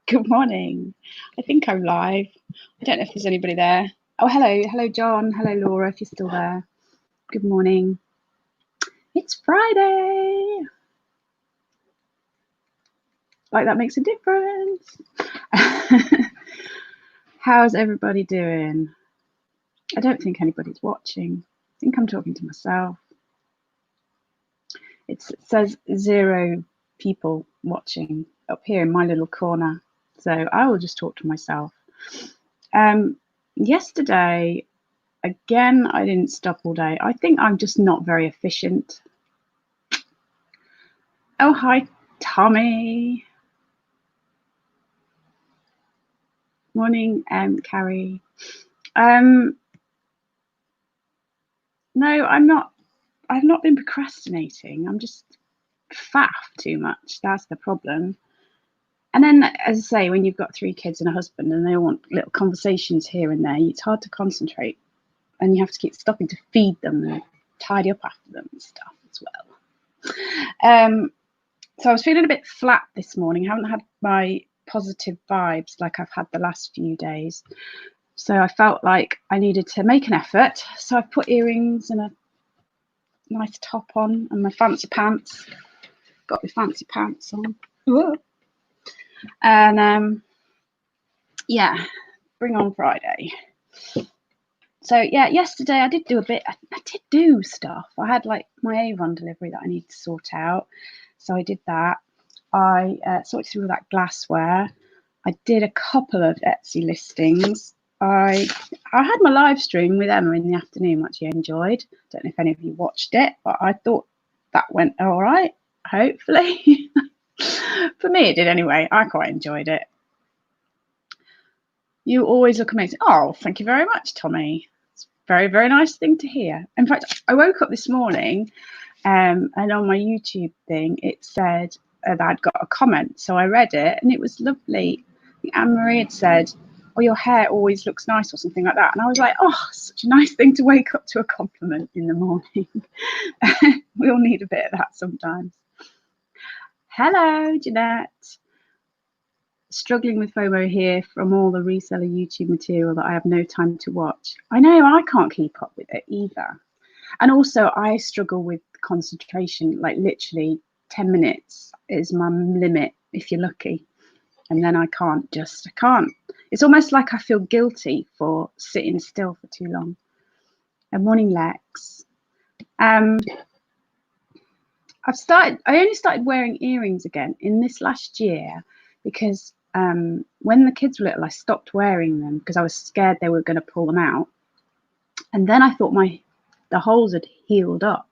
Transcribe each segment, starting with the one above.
Good morning. I think I'm live. I don't know if there's anybody there. Oh, hello, John. Hello, Laura, if you're still there. Good morning. It's Friday. Like that makes a difference. How's everybody doing? I don't think anybody's watching. I think I'm talking to myself. It says 0 people watching up here in my little corner. So I will just talk to myself. Yesterday, again, I didn't stop all day. I think I'm just not very efficient. Oh, hi, Tommy. Morning, Carrie. No, I'm not. I've not been procrastinating. I'm just faff too much. That's the problem. And then, as I say, when you've got 3 kids and a husband and they all want little conversations here and there, it's hard to concentrate. And you have to keep stopping to feed them and tidy up after them and stuff as well. So I was feeling a bit flat this morning. I haven't had my positive vibes like I've had the last few days. So I felt like I needed to make an effort. So I put earrings and a nice top on and my fancy pants. Got my fancy pants on. Whoa. And yeah, bring on Friday. So yeah, yesterday I did do a bit. I did do stuff. I had like my Avon delivery that I need to sort out. So I did that. I sorted through that glassware. I did a couple of Etsy listings. I had my live stream with Emma in the afternoon, which I enjoyed. Don't know if any of you watched it, but I thought that went all right, hopefully. For me, it did anyway. I quite enjoyed it. You always look amazing. Oh, thank you very much, Tommy. It's a very, very nice thing to hear. In fact, I woke up this morning and on my YouTube thing, it said that I'd got a comment. So I read it and it was lovely. Anne-Marie had said, oh, your hair always looks nice or something like that. And I was like, oh, such a nice thing to wake up to a compliment in the morning. We all need a bit of that sometimes. Hello, Jeanette. Struggling with FOMO here from all the reseller YouTube material that I have no time to watch. I know I can't keep up with it either. And also I struggle with concentration, like literally 10 minutes is my limit if you're lucky. And then I can't. It's almost like I feel guilty for sitting still for too long. And morning, Lex. I only started wearing earrings again in this last year because when the kids were little, I stopped wearing them because I was scared they were going to pull them out. And then I thought the holes had healed up.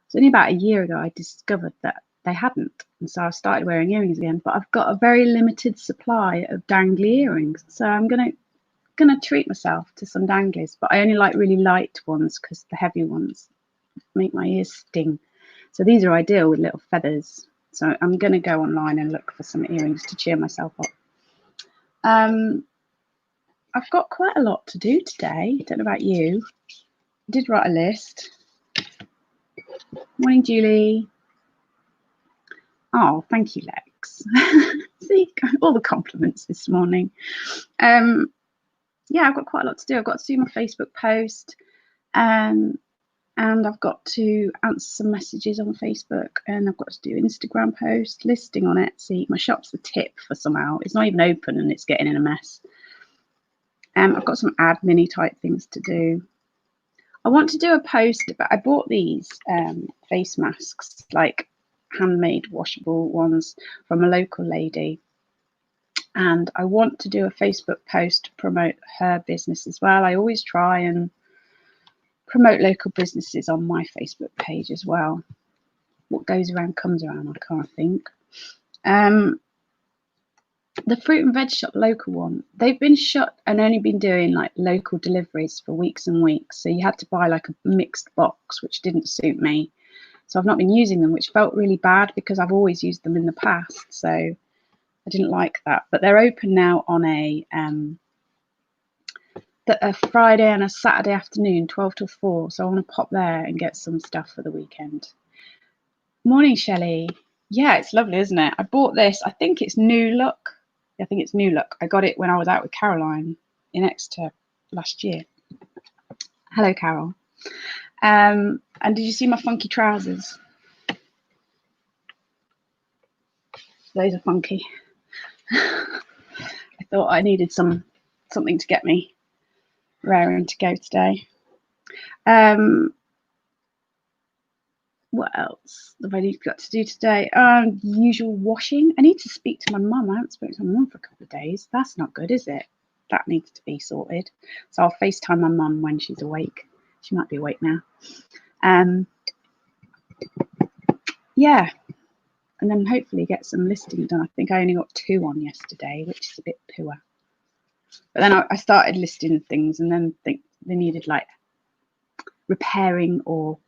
So only about a year ago, I discovered that they hadn't. And so I started wearing earrings again, but I've got a very limited supply of dangly earrings. So I'm gonna treat myself to some danglies, but I only like really light ones because the heavy ones make my ears sting. So these are ideal with little feathers. So I'm going to go online and look for some earrings to cheer myself up. I've got quite a lot to do today. I don't know about you. I did write a list. Morning, Julie. Oh, thank you, Lex. See, all the compliments this morning. Yeah, I've got quite a lot to do. I've got to do my Facebook post. And I've got to answer some messages on Facebook, and I've got to do an Instagram post listing on Etsy. My shop's the tip for somehow. It's not even open and it's getting in a mess. I've got some admin-y type things to do. I want to do a post about, I bought these face masks, like handmade washable ones from a local lady. And I want to do a Facebook post to promote her business as well. I always try and promote local businesses on my Facebook page as well. What goes around comes around, I can't think. The fruit and veg shop, local one, they've been shut and only been doing like local deliveries for weeks and weeks. So you had to buy like a mixed box, which didn't suit me. So I've not been using them, which felt really bad because I've always used them in the past. So I didn't like that. But they're open now on a Friday and a Saturday afternoon, 12 till 4. So I want to pop there and get some stuff for the weekend. Morning, Shelley. Yeah, it's lovely, isn't it? I bought this. I think it's New Look. I think it's New Look. I got it when I was out with Caroline in Exeter last year. Hello, Carol. And did you see my funky trousers? Those are funky. I thought I needed something to get me raring to go today. What else have I got to do today? Usual washing. I need to speak to my mum. I haven't spoken to my mum for a couple of days. That's not good, is it? That needs to be sorted. So I'll FaceTime my mum when she's awake. She might be awake now. Yeah. And then hopefully get some listing done. I think I only got 2 on yesterday, which is a bit poor. But then I started listing things and then think they needed like repairing or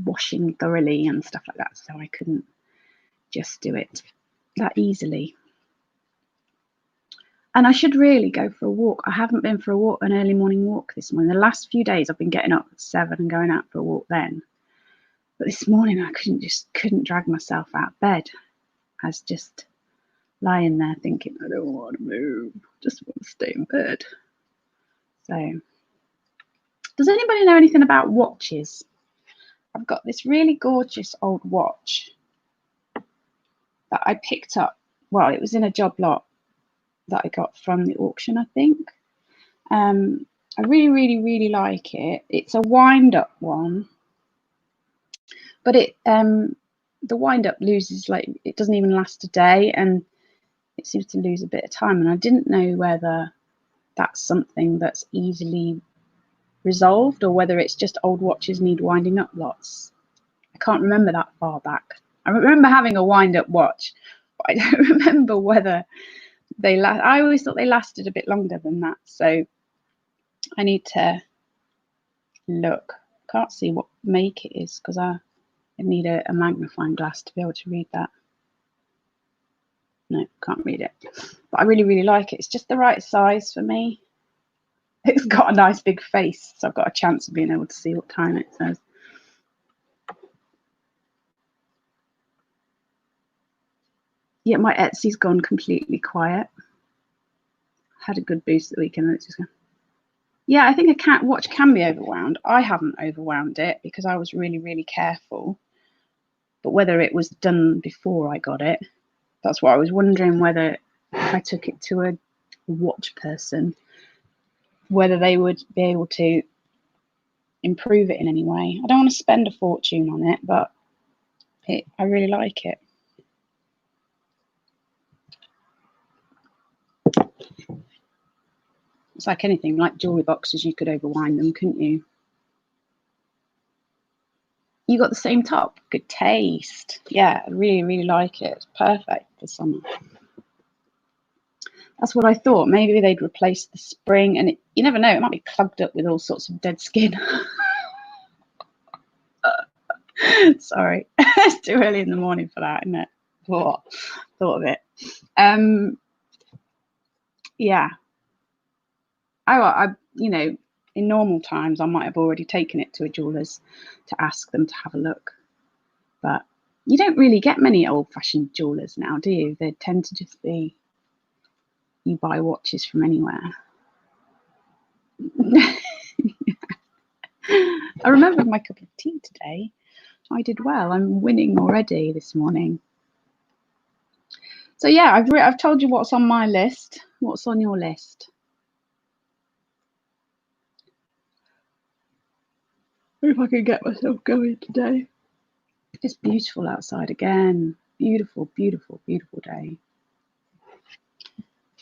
washing thoroughly and stuff like that. So I couldn't just do it that easily. And I should really go for a walk. I haven't been for an early morning walk this morning. The last few days I've been getting up at 7 and going out for a walk then. But this morning I couldn't drag myself out of bed. I was just lying there thinking, I don't want to move. I just want to stay in bed. So, does anybody know anything about watches? I've got this really gorgeous old watch that I picked up. Well, it was in a job lot that I got from the auction, I think. I really, really, really like it. It's a wind-up one, but the wind-up loses, like, it doesn't even last a day, and it seems to lose a bit of time. And I didn't know whether that's something that's easily resolved or whether it's just old watches need winding up lots. I can't remember that far back. I remember having a wind-up watch, but I don't remember whether they last. I always thought they lasted a bit longer than that, so I need to look. Can't see what make it is because I need a magnifying glass to be able to read that. No, can't read it. But I really, really like it. It's just the right size for me. It's got a nice big face, so I've got a chance of being able to see what time it says. Yeah, my Etsy's gone completely quiet. Had a good boost the weekend, and it's just gone. Yeah, I think a watch can be overwound. I haven't overwound it because I was really, really careful. But whether it was done before I got it, that's what I was wondering, whether if I took it to a watch person, whether they would be able to improve it in any way. I don't want to spend a fortune on it, but I really like it. It's like anything, like jewelry boxes, you could overwind them, couldn't you? You got the same top. Good taste. Yeah, I really, really like it. It's perfect for summer. That's what I thought. Maybe they'd replace the spring, and you never know, it might be clogged up with all sorts of dead skin. Sorry, it's too early in the morning for that, isn't it? Thought of it. Yeah. I in normal times I might have already taken it to a jeweler's to ask them to have a look, but you don't really get many old-fashioned jewelers now, do you? They tend to just be, you buy watches from anywhere. I remembered my cup of tea today. I did well. I'm winning already this morning. So yeah, I've told you what's on my list. What's on your list? If I can get myself going today. It's beautiful outside again. Beautiful, beautiful, beautiful day.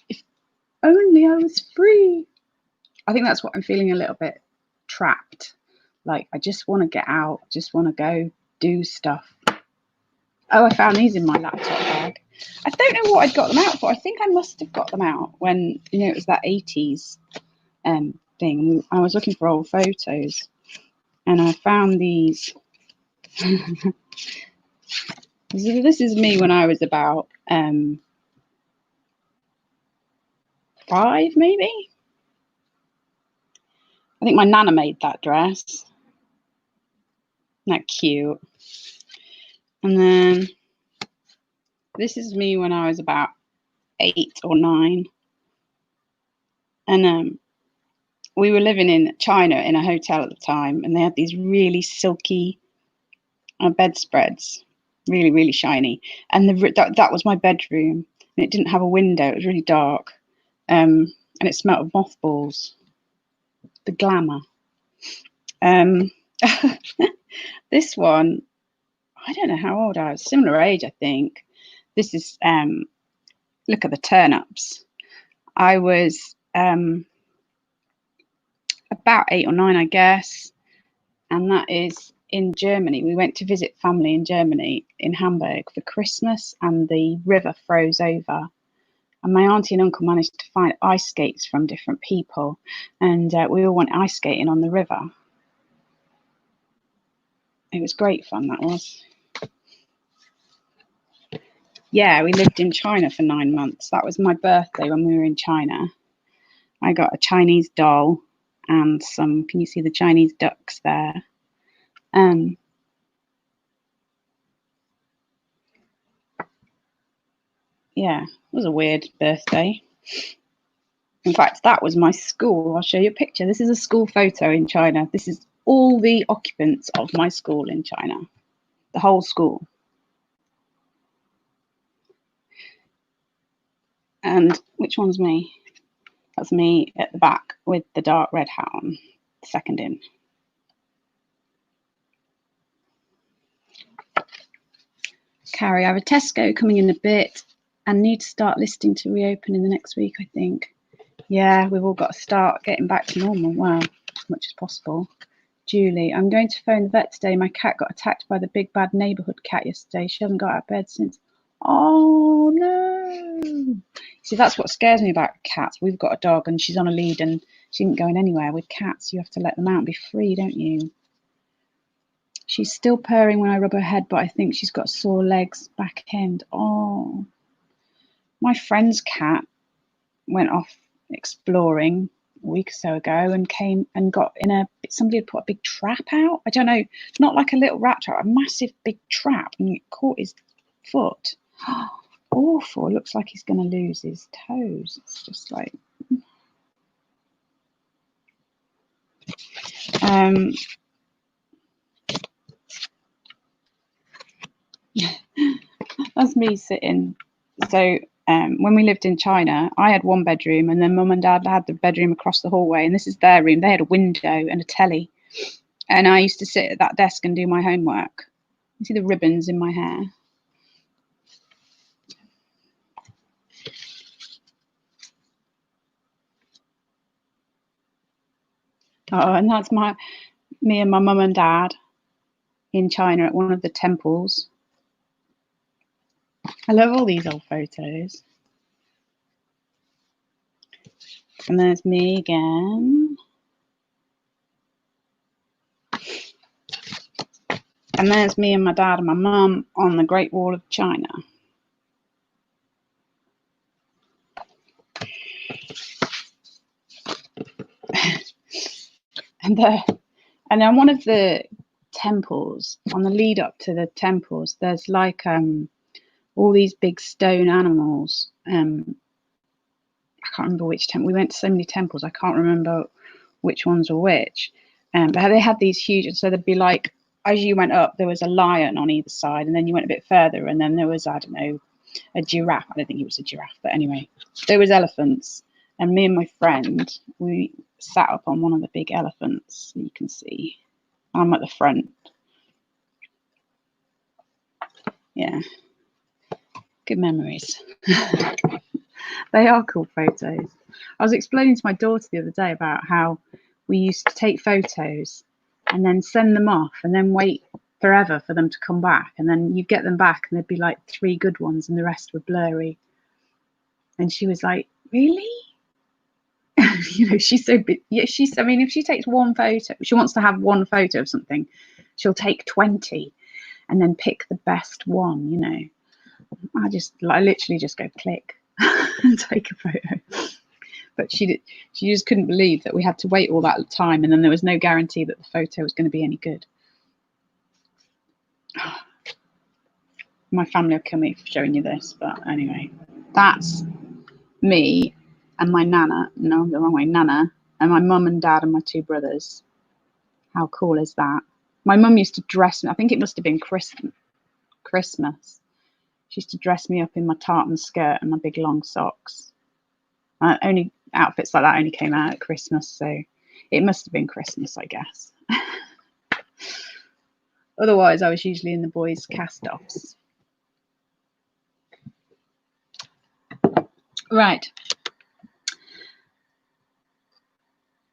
If only I was free. I think that's what I'm feeling, a little bit trapped. Like, I just want to get out, just want to go do stuff. Oh, I found these in my laptop bag. I don't know what I'd got them out for. I think I must have got them out when, it was that 80s thing. I was looking for old photos and I found these. This is me when I was about 5, maybe. I think my nana made that dress. Isn't that cute? And then this is me when I was about 8 or 9. And we were living in China in a hotel at the time, and they had these really silky bedspreads, really, really shiny. And that was my bedroom, and it didn't have a window. It was really dark, and it smelled of mothballs. The glamour. This one, I don't know how old I was. Similar age, I think. This is look at the turn-ups. I was about 8 or 9, I guess, and that is in Germany. We went to visit family in Germany, in Hamburg, for Christmas, and the river froze over. And my auntie and uncle managed to find ice skates from different people, and we all went ice skating on the river. It was great fun, that was. Yeah, we lived in China for 9 months. That was my birthday when we were in China. I got a Chinese doll and some, can you see the Chinese ducks there? Yeah, it was a weird birthday. In fact, that was my school. I'll show you a picture. This is a school photo in China. This is all the occupants of my school in China, the whole school. And which one's me? That's me at the back with the dark red hat on, second in. Carrie, I have a Tesco coming in a bit and need to start listing to reopen in the next week, I think. Yeah, we've all got to start getting back to normal. Well, as much as possible. Julie, I'm going to phone the vet today. My cat got attacked by the big bad neighbourhood cat yesterday. She hasn't got out of bed since. Oh no. See, that's what scares me about cats. We've got a dog and she's on a lead and she isn't going anywhere. With cats, you have to let them out and be free, don't you? She's still purring when I rub her head, but I think she's got sore legs, back end. Oh. My friend's cat went off exploring a week or so ago and came and got in somebody had put a big trap out. I don't know, not like a little rat trap, a massive big trap, and it caught his foot. Awful. It looks like he's going to lose his toes. It's just like that's me sitting. So when we lived in China, I had one bedroom, and then mum and dad had the bedroom across the hallway, and this is their room. They had a window and a telly, and I used to sit at that desk and do my homework. You see the ribbons in my hair? Oh, and that's me and my mum and dad in China at one of the temples. I love all these old photos. And there's me again. And there's me and my dad and my mum on the Great Wall of China. And then one of the temples, on the lead up to the temples, there's like all these big stone animals. I can't remember which temple. We went to so many temples, I can't remember which ones were which. But they had these huge, so there'd be like, as you went up, there was a lion on either side, and then you went a bit further, and then there was, I don't know, a giraffe. I don't think it was a giraffe, but anyway, there was elephants. And me and my friend, we sat up on one of the big elephants, you can see. I'm at the front. Yeah, good memories. They are cool photos. I was explaining to my daughter the other day about how we used to take photos and then send them off and then wait forever for them to come back, and then you get them back and there'd be like 3 good ones and the rest were blurry. And she was like, really? You know, she's so big. Yeah, I mean, if she takes one photo, she wants to have one photo of something, she'll take 20 and then pick the best one, you know. I literally just go click and take a photo. But she just couldn't believe that we had to wait all that time, and then there was no guarantee that the photo was going to be any good. My family will kill me for showing you this, but anyway, that's me and my nana, no, the wrong way, nana, and my mum and dad and my 2 brothers. How cool is that? My mum used to dress me, I think it must have been Christmas. She used to dress me up in my tartan skirt and my big long socks. Only outfits like that only came out at Christmas, so it must have been Christmas, I guess. Otherwise, I was usually in the boys' cast-offs. Right.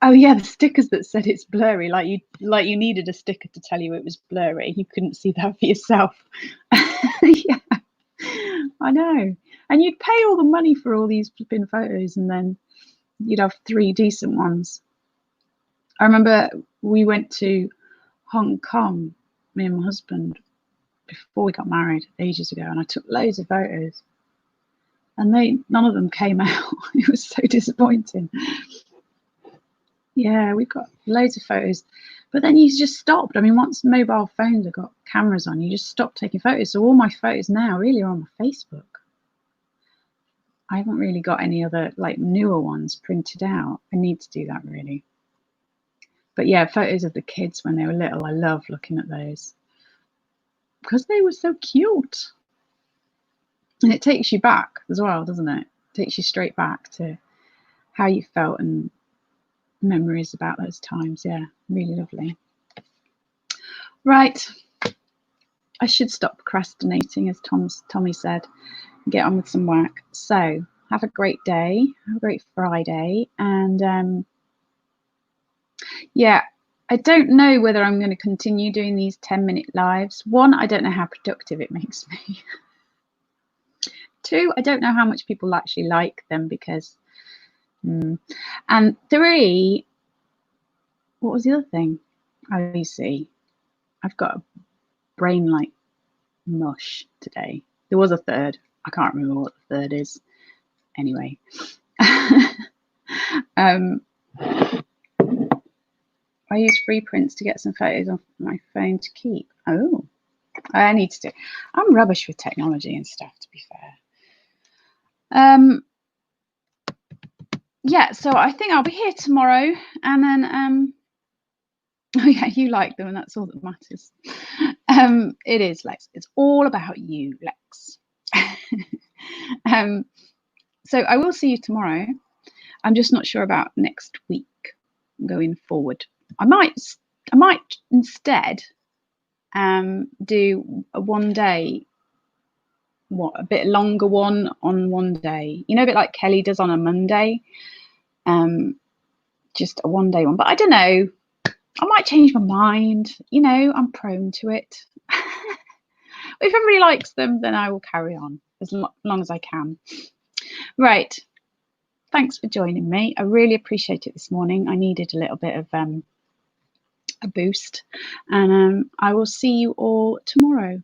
Oh yeah, the stickers that said it's blurry, like you needed a sticker to tell you it was blurry. You couldn't see that for yourself. Yeah, I know. And you'd pay all the money for all these flipping photos, and then you'd have 3 decent ones. I remember we went to Hong Kong, me and my husband, before we got married ages ago, and I took loads of photos, and none of them came out. It was so disappointing. Yeah, we got loads of photos, but then you just stopped. I mean, once mobile phones have got cameras on, you just stop taking photos. So all my photos now really are on my Facebook. I haven't really got any other like newer ones printed out. I need to do that really. But yeah, photos of the kids when they were little, I love looking at those because they were so cute. And it takes you back as well, doesn't it? It takes you straight back to how you felt and memories about those times. Yeah, really lovely. Right, I should stop procrastinating, as Tommy said, and get on with some work. So have a great day, have a great Friday, and yeah, I don't know whether I'm going to continue doing these 10-minute lives. 1, I don't know how productive it makes me. 2, I don't know how much people actually like them because and 3, what was the other thing? Oh, you see, I've got a brain like mush today. There was a third. I can't remember what the third is. Anyway, I use free prints to get some photos off my phone to keep. Oh, I need to do. I'm rubbish with technology and stuff, to be fair. Yeah, so I think I'll be here tomorrow, and then oh yeah, you like them, and that's all that matters. It is, Lex. It's all about you, Lex. So I will see you tomorrow. I'm just not sure about next week going forward. I might instead do a 1 day, a bit longer one on 1 day. You know, a bit like Kelly does on a Monday. Just a 1 day one. But I don't know. I might change my mind. You know, I'm prone to it. If everybody likes them, then I will carry on as long as I can. Right. Thanks for joining me. I really appreciate it this morning. I needed a little bit of a boost, and I will see you all tomorrow.